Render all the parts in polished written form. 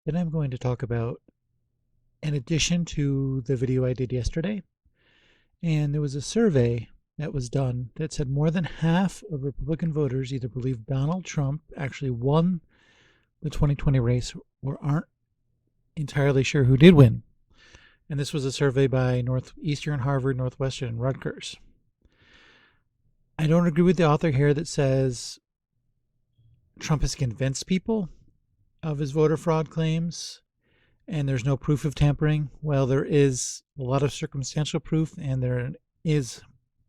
Then I'm going to talk about an addition to the video I did yesterday. And there was a survey that was done that said more than half of Republican voters either believe Donald Trump actually won the 2020 race or aren't entirely sure who did win. And this was a survey by Northeastern, Harvard, Northwestern, and Rutgers. I don't agree with the author here that says Trump has convinced people of his voter fraud claims and there's no proof of tampering. Well, there is a lot of circumstantial proof and there is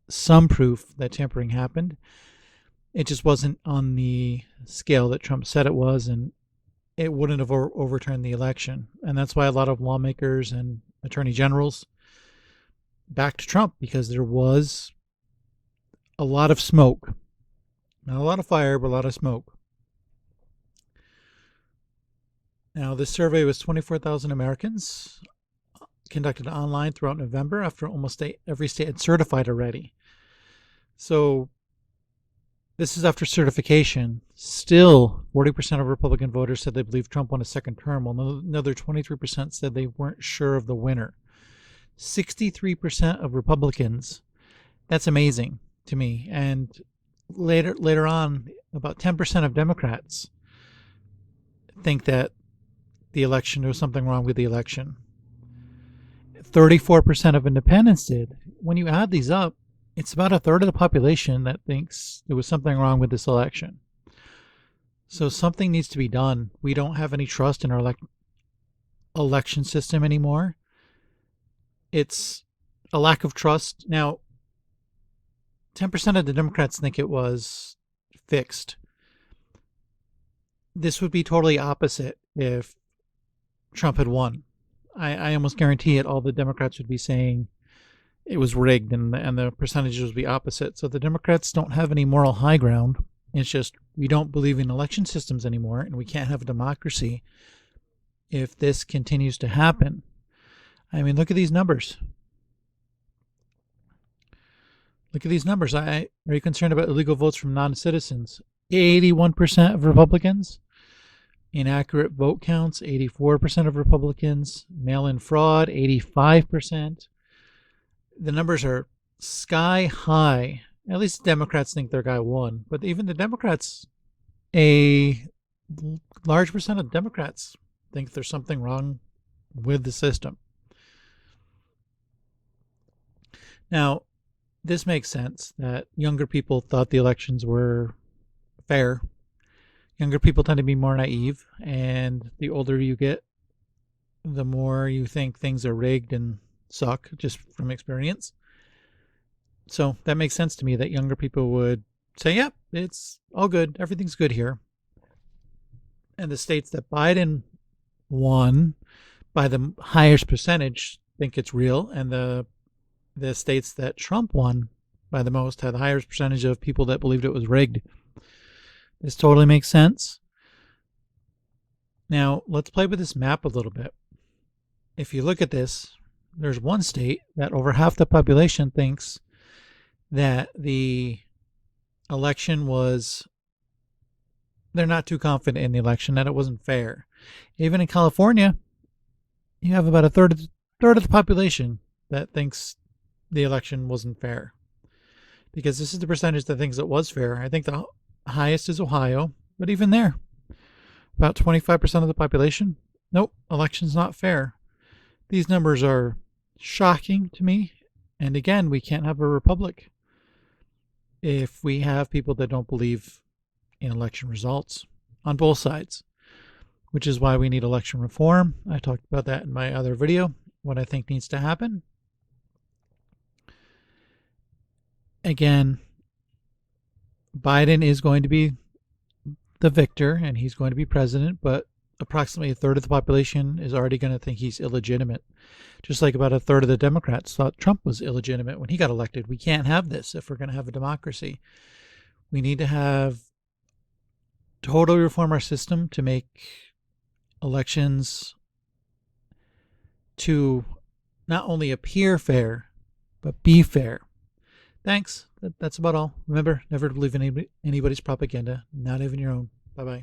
some proof that tampering happened. It just wasn't on the scale that Trump said it was, and it wouldn't have overturned the election. And that's why a lot of lawmakers and attorney generals backed Trump, because there was a lot of smoke. Not a lot of fire, but a lot of smoke. Now, this survey was 24,000 Americans, conducted online throughout November after almost every state had certified already. So this is after certification. Still, 40% of Republican voters said they believe Trump won a second term, while another 23% said they weren't sure of the winner. 63% of Republicans. That's amazing to me. And later on, about 10% of Democrats think that the election, there was something wrong with the election. 34% of independents did. When you add these up, it's about a third of the population that thinks there was something wrong with this election. So something needs to be done. We don't have any trust in our election system anymore. It's a lack of trust. Now, 10% of the Democrats think it was fixed. This would be totally opposite if Trump had won. I almost guarantee it, all the Democrats would be saying it was rigged, and the percentages would be opposite. So the Democrats don't have any moral high ground. It's just we don't believe in election systems anymore, and we can't have a democracy if this continues to happen. I mean, look at these numbers. Look at these numbers. Are you concerned about illegal votes from non-citizens? 81% of Republicans. Inaccurate vote counts, 84% of Republicans. Mail-in fraud, 85%. The numbers are sky high. At least Democrats think their guy won. But even the Democrats, a large percent of Democrats think there's something wrong with the system. Now, this makes sense that younger people thought the elections were fair. Younger people tend to be more naive, and the older you get, the more you think things are rigged and suck, just from experience. So that makes sense to me that younger people would say, yep, it's all good. Everything's good here. And the states that Biden won by the highest percentage think it's real, and the states that Trump won by the most had the highest percentage of people that believed it was rigged. This totally makes sense. Now, let's play with this map a little bit. If you look at this, there's one state that over half the population thinks that the election was, they're not too confident in the election, that it wasn't fair. Even in California, you have about a third of the population that thinks the election wasn't fair. Because this is the percentage that thinks it was fair. I think the highest is Ohio, but even there, about 25% of the population, nope, election's not fair. These numbers are shocking to me. And again, we can't have a republic if we have people that don't believe in election results on both sides, which is why we need election reform. I talked about that in my other video, what I think needs to happen. Again, Biden is going to be the victor and he's going to be president, but approximately a third of the population is already going to think he's illegitimate. Just like about a third of the Democrats thought Trump was illegitimate when he got elected. We can't have this if we're going to have a democracy. We need to totally reform our system to make elections to not only appear fair, but be fair. Thanks. That's about all. Remember, never to believe in anybody's propaganda, not even your own. Bye-bye.